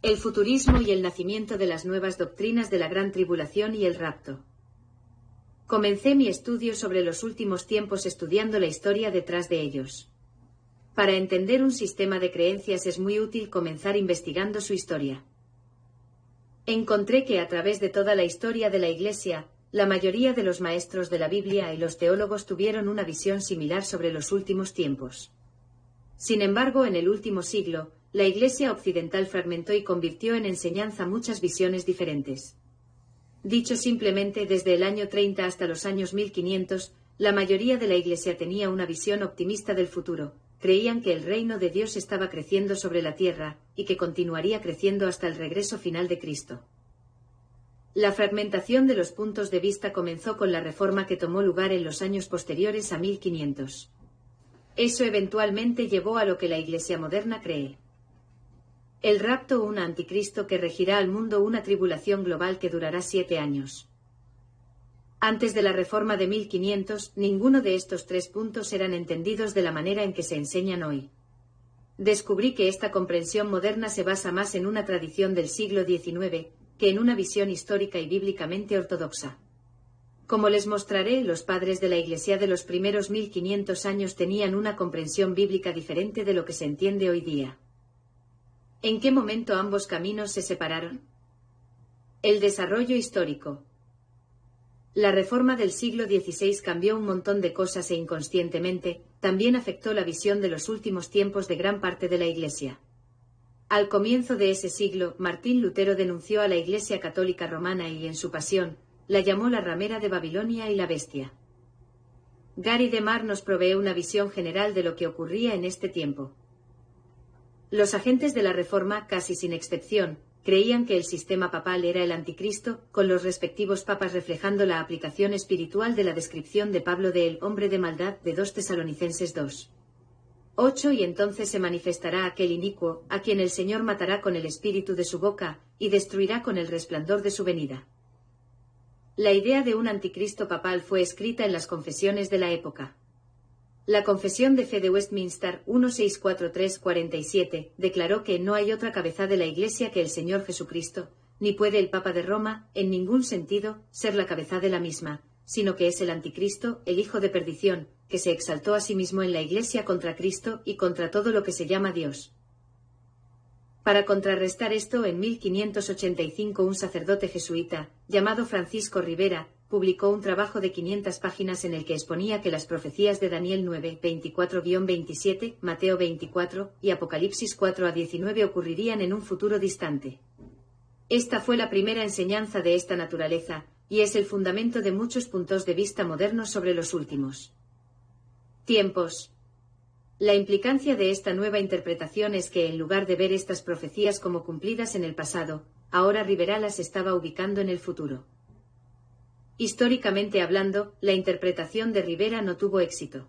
El futurismo y el nacimiento de las nuevas doctrinas de la Gran Tribulación y el rapto. Comencé mi estudio sobre los últimos tiempos estudiando la historia detrás de ellos. Para entender un sistema de creencias es muy útil comenzar investigando su historia. Encontré que a través de toda la historia de la Iglesia, la mayoría de los maestros de la Biblia y los teólogos tuvieron una visión similar sobre los últimos tiempos. Sin embargo, en el último siglo, la Iglesia occidental fragmentó y convirtió en enseñanza muchas visiones diferentes. Dicho simplemente, desde el año 30 hasta los años 1500, la mayoría de la Iglesia tenía una visión optimista del futuro. Creían que el reino de Dios estaba creciendo sobre la tierra, y que continuaría creciendo hasta el regreso final de Cristo. La fragmentación de los puntos de vista comenzó con la reforma que tomó lugar en los años posteriores a 1500. Eso eventualmente llevó a lo que la Iglesia moderna cree. El rapto, un anticristo que regirá al mundo, una tribulación global que durará 7 años. Antes de la reforma de 1500, ninguno de estos 3 puntos eran entendidos de la manera en que se enseñan hoy. Descubrí que esta comprensión moderna se basa más en una tradición del siglo XIX, que en una visión histórica y bíblicamente ortodoxa. Como les mostraré, los padres de la Iglesia de los primeros 1500 años tenían una comprensión bíblica diferente de lo que se entiende hoy día. ¿En qué momento ambos caminos se separaron? El desarrollo histórico. La reforma del siglo XVI cambió un montón de cosas e inconscientemente, también afectó la visión de los últimos tiempos de gran parte de la Iglesia. Al comienzo de ese siglo, Martín Lutero denunció a la Iglesia Católica Romana y, en su pasión, la llamó la ramera de Babilonia y la bestia. Gary DeMar nos provee una visión general de lo que ocurría en este tiempo. Los agentes de la Reforma, casi sin excepción, creían que el sistema papal era el anticristo, con los respectivos papas reflejando la aplicación espiritual de la descripción de Pablo de el hombre de maldad de 2 Tesalonicenses 2:8, y entonces se manifestará aquel inicuo, a quien el Señor matará con el espíritu de su boca, y destruirá con el resplandor de su venida. La idea de un anticristo papal fue escrita en las confesiones de la época. La Confesión de Fe de Westminster 1643-47 declaró que no hay otra cabeza de la Iglesia que el Señor Jesucristo, ni puede el Papa de Roma, en ningún sentido, ser la cabeza de la misma, sino que es el anticristo, el hijo de perdición, que se exaltó a sí mismo en la Iglesia contra Cristo y contra todo lo que se llama Dios. Para contrarrestar esto, en 1585 un sacerdote jesuita, llamado Francisco Rivera, publicó un trabajo de 500 páginas en el que exponía que las profecías de Daniel 9, 24-27, Mateo 24 y Apocalipsis 4-19 ocurrirían en un futuro distante. Esta fue la primera enseñanza de esta naturaleza, y es el fundamento de muchos puntos de vista modernos sobre los últimos tiempos. La implicancia de esta nueva interpretación es que, en lugar de ver estas profecías como cumplidas en el pasado, ahora Rivera las estaba ubicando en el futuro. Históricamente hablando, la interpretación de Rivera no tuvo éxito.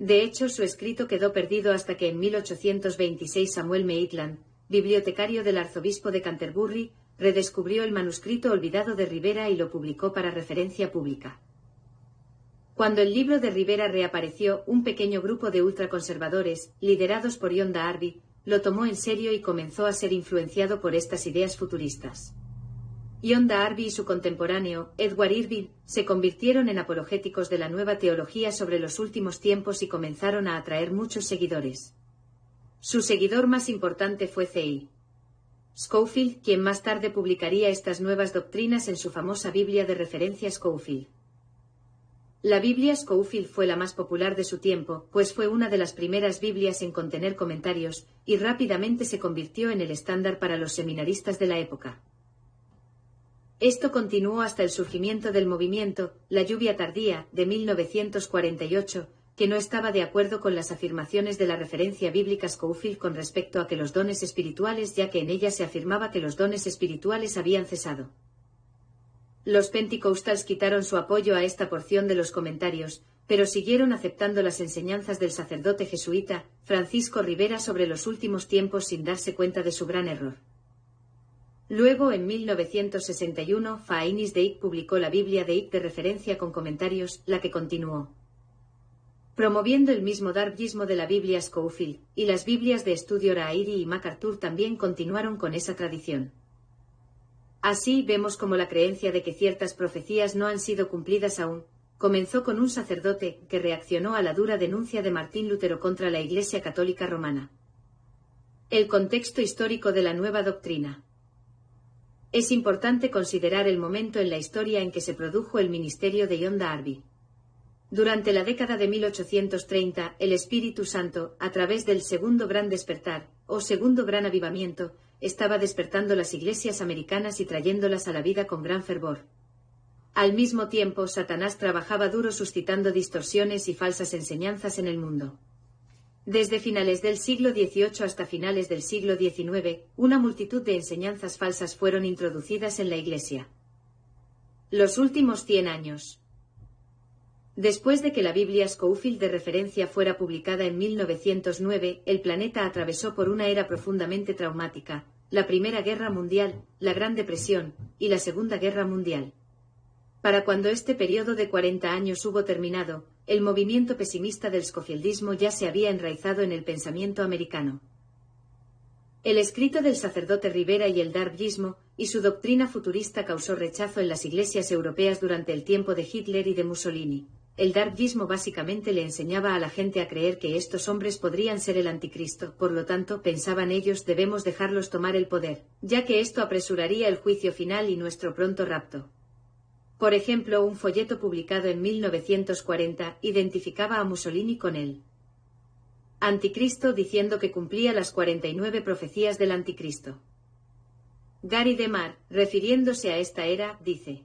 De hecho, su escrito quedó perdido hasta que en 1826 Samuel Maitland, bibliotecario del arzobispo de Canterbury, redescubrió el manuscrito olvidado de Rivera y lo publicó para referencia pública. Cuando el libro de Rivera reapareció, un pequeño grupo de ultraconservadores, liderados por John Darby, lo tomó en serio y comenzó a ser influenciado por estas ideas futuristas. John Darby y su contemporáneo, Edward Irving, se convirtieron en apologéticos de la nueva teología sobre los últimos tiempos y comenzaron a atraer muchos seguidores. Su seguidor más importante fue C.I. Scofield, quien más tarde publicaría estas nuevas doctrinas en su famosa Biblia de referencia Scofield. La Biblia Scofield fue la más popular de su tiempo, pues fue una de las primeras Biblias en contener comentarios, y rápidamente se convirtió en el estándar para los seminaristas de la época. Esto continuó hasta el surgimiento del movimiento, la lluvia tardía, de 1948, que no estaba de acuerdo con las afirmaciones de la referencia bíblica Scofield con respecto a que los dones espirituales, ya que en ella se afirmaba que los dones espirituales habían cesado. Los Pentecostals quitaron su apoyo a esta porción de los comentarios, pero siguieron aceptando las enseñanzas del sacerdote jesuita, Francisco Rivera, sobre los últimos tiempos sin darse cuenta de su gran error. Luego, en 1961, Fainis de Icke publicó la Biblia de Icke de referencia con comentarios, la que continuó. promoviendo el mismo darbyismo de la Biblia Scofield, y las Biblias de estudio Rairi y MacArthur también continuaron con esa tradición. Así vemos como la creencia de que ciertas profecías no han sido cumplidas aún, comenzó con un sacerdote que reaccionó a la dura denuncia de Martín Lutero contra la Iglesia Católica Romana. El contexto histórico de la nueva doctrina. Es importante considerar el momento en la historia en que se produjo el ministerio de John Darby. Durante la década de 1830, el Espíritu Santo, a través del segundo gran despertar, o segundo gran avivamiento, estaba despertando las iglesias americanas y trayéndolas a la vida con gran fervor. Al mismo tiempo, Satanás trabajaba duro suscitando distorsiones y falsas enseñanzas en el mundo. Desde finales del siglo XVIII hasta finales del siglo XIX, una multitud de enseñanzas falsas fueron introducidas en la Iglesia. Los últimos 100 años. Después de que la Biblia Scofield de referencia fuera publicada en 1909, el planeta atravesó por una era profundamente traumática, la Primera Guerra Mundial, la Gran Depresión, y la Segunda Guerra Mundial. Para cuando este periodo de 40 años hubo terminado, el movimiento pesimista del scofieldismo ya se había enraizado en el pensamiento americano. El escrito del sacerdote Rivera y el darbyismo, y su doctrina futurista causó rechazo en las iglesias europeas durante el tiempo de Hitler y de Mussolini. El darbyismo básicamente le enseñaba a la gente a creer que estos hombres podrían ser el anticristo, por lo tanto, pensaban ellos, debemos dejarlos tomar el poder, ya que esto apresuraría el juicio final y nuestro pronto rapto. Por ejemplo, un folleto publicado en 1940 identificaba a Mussolini con el anticristo diciendo que cumplía las 49 profecías del anticristo. Gary DeMar, refiriéndose a esta era, dice: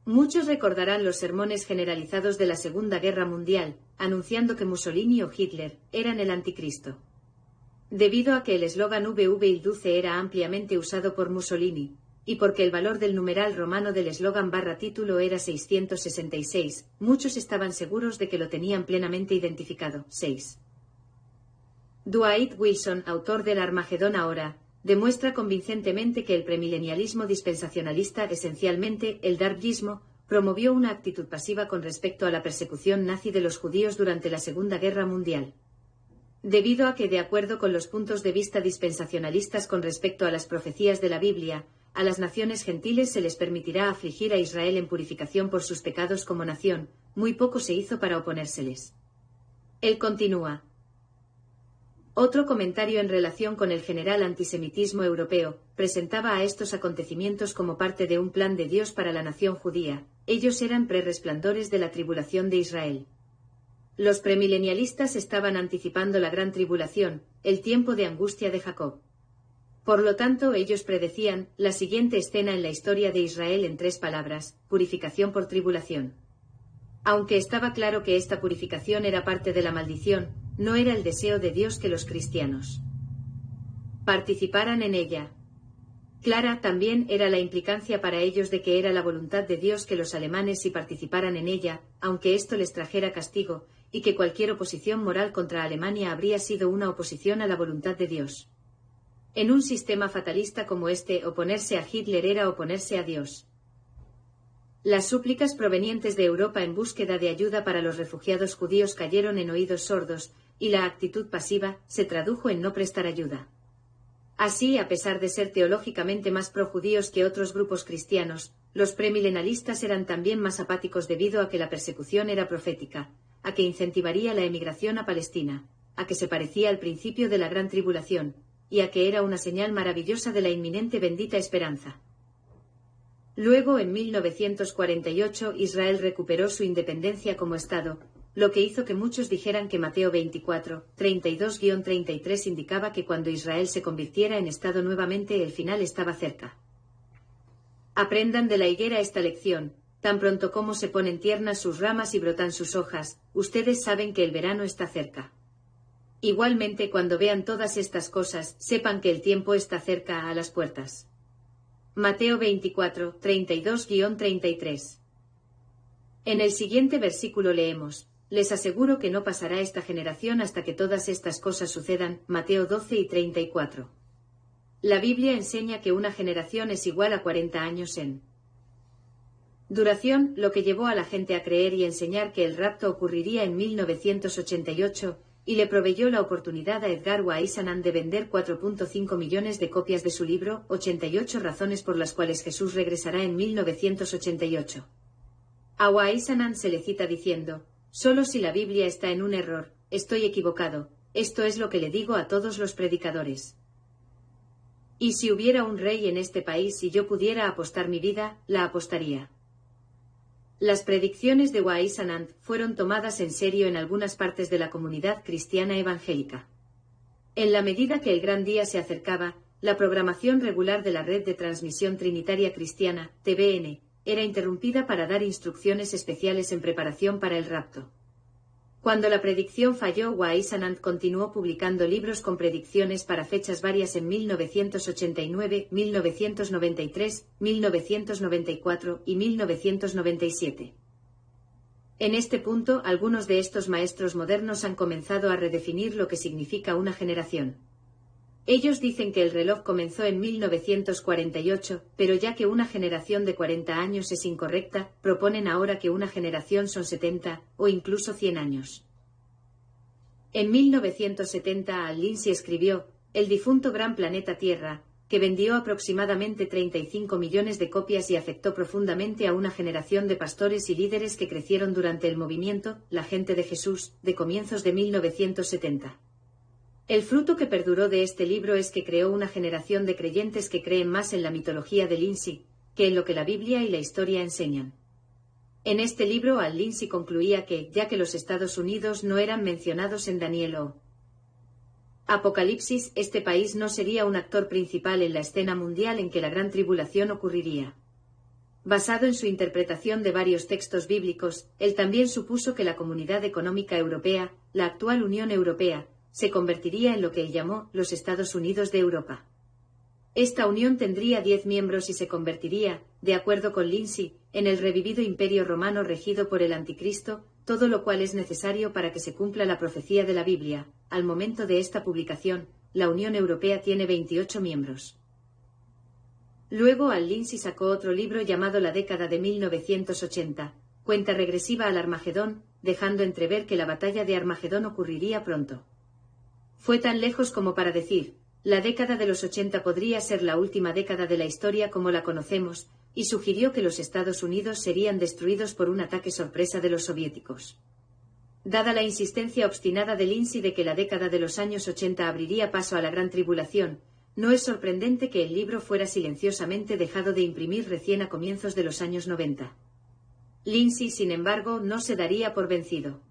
muchos recordarán los sermones generalizados de la Segunda Guerra Mundial, anunciando que Mussolini o Hitler eran el anticristo. Debido a que el eslogan VV il Duce era ampliamente usado por Mussolini, y porque el valor del numeral romano del eslogan / título era 666, muchos estaban seguros de que lo tenían plenamente identificado. 6. Dwight Wilson, autor del Armagedón ahora, demuestra convincentemente que el premilenialismo dispensacionalista, esencialmente el darbyismo, promovió una actitud pasiva con respecto a la persecución nazi de los judíos durante la Segunda Guerra Mundial. Debido a que, de acuerdo con los puntos de vista dispensacionalistas con respecto a las profecías de la Biblia, a las naciones gentiles se les permitirá afligir a Israel en purificación por sus pecados como nación, muy poco se hizo para oponérseles. Él continúa. Otro comentario en relación con el general antisemitismo europeo, presentaba a estos acontecimientos como parte de un plan de Dios para la nación judía, ellos eran prerresplandores de la tribulación de Israel. Los premilenialistas estaban anticipando la gran tribulación, el tiempo de angustia de Jacob. Por lo tanto, ellos predecían la siguiente escena en la historia de Israel en 3 palabras: purificación por tribulación. Aunque estaba claro que esta purificación era parte de la maldición, no era el deseo de Dios que los cristianos participaran en ella. Clara también era la implicancia para ellos de que era la voluntad de Dios que los alemanes sí participaran en ella, aunque esto les trajera castigo, y que cualquier oposición moral contra Alemania habría sido una oposición a la voluntad de Dios. En un sistema fatalista como este, oponerse a Hitler era oponerse a Dios. Las súplicas provenientes de Europa en búsqueda de ayuda para los refugiados judíos cayeron en oídos sordos, y la actitud pasiva se tradujo en no prestar ayuda. Así, a pesar de ser teológicamente más projudíos que otros grupos cristianos, los premilenalistas eran también más apáticos debido a que la persecución era profética, a que incentivaría la emigración a Palestina, a que se parecía al principio de la gran tribulación, y a que era una señal maravillosa de la inminente bendita esperanza. Luego, en 1948, Israel recuperó su independencia como Estado, lo que hizo que muchos dijeran que Mateo 24, 32-33 indicaba que cuando Israel se convirtiera en Estado nuevamente el final estaba cerca. Aprendan de la higuera esta lección: tan pronto como se ponen tiernas sus ramas y brotan sus hojas, ustedes saben que el verano está cerca. Igualmente, cuando vean todas estas cosas, sepan que el tiempo está cerca a las puertas. Mateo 24, 32-33. En el siguiente versículo leemos: les aseguro que no pasará esta generación hasta que todas estas cosas sucedan. Mateo 12 y 34. La Biblia enseña que una generación es igual a 40 años en Duración, lo que llevó a la gente a creer y enseñar que el rapto ocurriría en 1988, y le proveyó la oportunidad a Edgar Whisenant de vender 4.5 millones de copias de su libro, 88 razones por las cuales Jesús regresará en 1988. A Whisenant se le cita diciendo: «Solo si la Biblia está en un error, estoy equivocado, esto es lo que le digo a todos los predicadores. Y si hubiera un rey en este país y yo pudiera apostar mi vida, la apostaría». Las predicciones de Whisenant fueron tomadas en serio en algunas partes de la comunidad cristiana evangélica. En la medida que el gran día se acercaba, la programación regular de la Red de Transmisión Trinitaria Cristiana, TBN, era interrumpida para dar instrucciones especiales en preparación para el rapto. Cuando la predicción falló, Whisenant continuó publicando libros con predicciones para fechas varias en 1989, 1993, 1994 y 1997. En este punto, algunos de estos maestros modernos han comenzado a redefinir lo que significa una generación. Ellos dicen que el reloj comenzó en 1948, pero ya que una generación de 40 años es incorrecta, proponen ahora que una generación son 70, o incluso 100 años. En 1970 Al Lindsey escribió El difunto gran planeta Tierra, que vendió aproximadamente 35 millones de copias y afectó profundamente a una generación de pastores y líderes que crecieron durante el movimiento, la gente de Jesús, de comienzos de 1970. El fruto que perduró de este libro es que creó una generación de creyentes que creen más en la mitología de Lindsey que en lo que la Biblia y la historia enseñan. En este libro Al Lindsey concluía que, ya que los Estados Unidos no eran mencionados en Daniel o Apocalipsis, este país no sería un actor principal en la escena mundial en que la gran tribulación ocurriría. Basado en su interpretación de varios textos bíblicos, él también supuso que la Comunidad Económica Europea, la actual Unión Europea, se convertiría en lo que él llamó los Estados Unidos de Europa. Esta unión tendría 10 miembros y se convertiría, de acuerdo con Lindsey, en el revivido Imperio Romano regido por el Anticristo, todo lo cual es necesario para que se cumpla la profecía de la Biblia. Al momento de esta publicación, la Unión Europea tiene 28 miembros. Luego Al Lindsey sacó otro libro llamado La década de 1980, cuenta regresiva al Armagedón, dejando entrever que la batalla de Armagedón ocurriría pronto. Fue tan lejos como para decir, la década de los 80 podría ser la última década de la historia como la conocemos, y sugirió que los Estados Unidos serían destruidos por un ataque sorpresa de los soviéticos. Dada la insistencia obstinada de Lindsey de que la década de los años 80 abriría paso a la gran tribulación, no es sorprendente que el libro fuera silenciosamente dejado de imprimir recién a comienzos de los años 90. Lindsey, sin embargo, no se daría por vencido.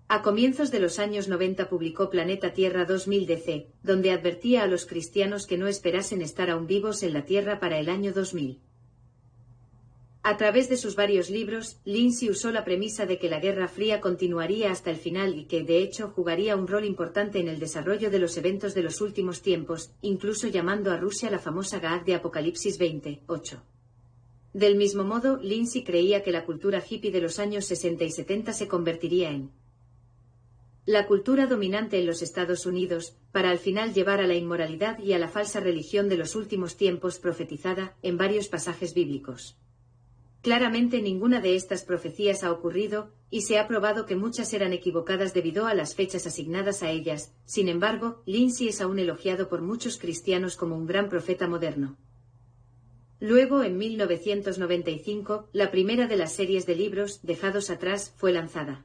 A comienzos de los años 90 publicó Planeta Tierra 2000 DC, donde advertía a los cristianos que no esperasen estar aún vivos en la Tierra para el año 2000. A través de sus varios libros, Lindsey usó la premisa de que la Guerra Fría continuaría hasta el final y que, de hecho, jugaría un rol importante en el desarrollo de los eventos de los últimos tiempos, incluso llamando a Rusia la famosa Gaad de Apocalipsis 20:8. Del mismo modo, Lindsey creía que la cultura hippie de los años 60 y 70 se convertiría en la cultura dominante en los Estados Unidos, para al final llevar a la inmoralidad y a la falsa religión de los últimos tiempos profetizada en varios pasajes bíblicos. Claramente ninguna de estas profecías ha ocurrido, y se ha probado que muchas eran equivocadas debido a las fechas asignadas a ellas. Sin embargo, Lindsey es aún elogiado por muchos cristianos como un gran profeta moderno. Luego, en 1995, la primera de las series de libros, Dejados atrás, fue lanzada.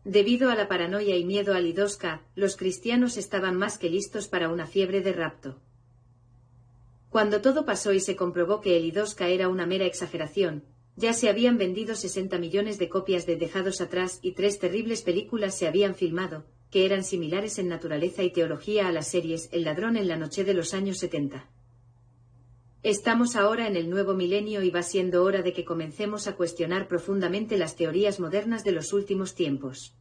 Debido a la paranoia y miedo al I2K, los cristianos estaban más que listos para una fiebre de rapto. Cuando todo pasó y se comprobó que el I2K era una mera exageración, ya se habían vendido 60 millones de copias de Dejados atrás y 3 terribles películas se habían filmado, que eran similares en naturaleza y teología a las series El ladrón en la noche de los años 70. Estamos ahora en el nuevo milenio y va siendo hora de que comencemos a cuestionar profundamente las teorías modernas de los últimos tiempos.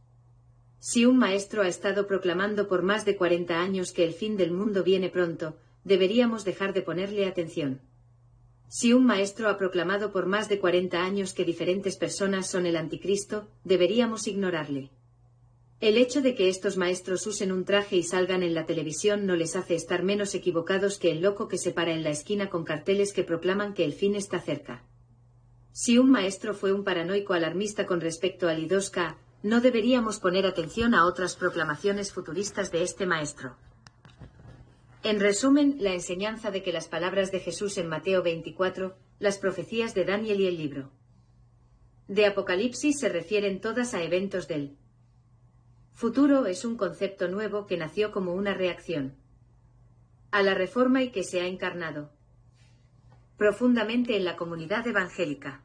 Si un maestro ha estado proclamando por más de 40 años que el fin del mundo viene pronto, deberíamos dejar de ponerle atención. Si un maestro ha proclamado por más de 40 años que diferentes personas son el anticristo, deberíamos ignorarle. El hecho de que estos maestros usen un traje y salgan en la televisión no les hace estar menos equivocados que el loco que se para en la esquina con carteles que proclaman que el fin está cerca. Si un maestro fue un paranoico alarmista con respecto al I2K, no deberíamos poner atención a otras proclamaciones futuristas de este maestro. En resumen, la enseñanza de que las palabras de Jesús en Mateo 24, las profecías de Daniel y el libro de Apocalipsis se refieren todas a eventos del futuro. Es un concepto nuevo que nació como una reacción a la Reforma y que se ha encarnado profundamente en la comunidad evangélica.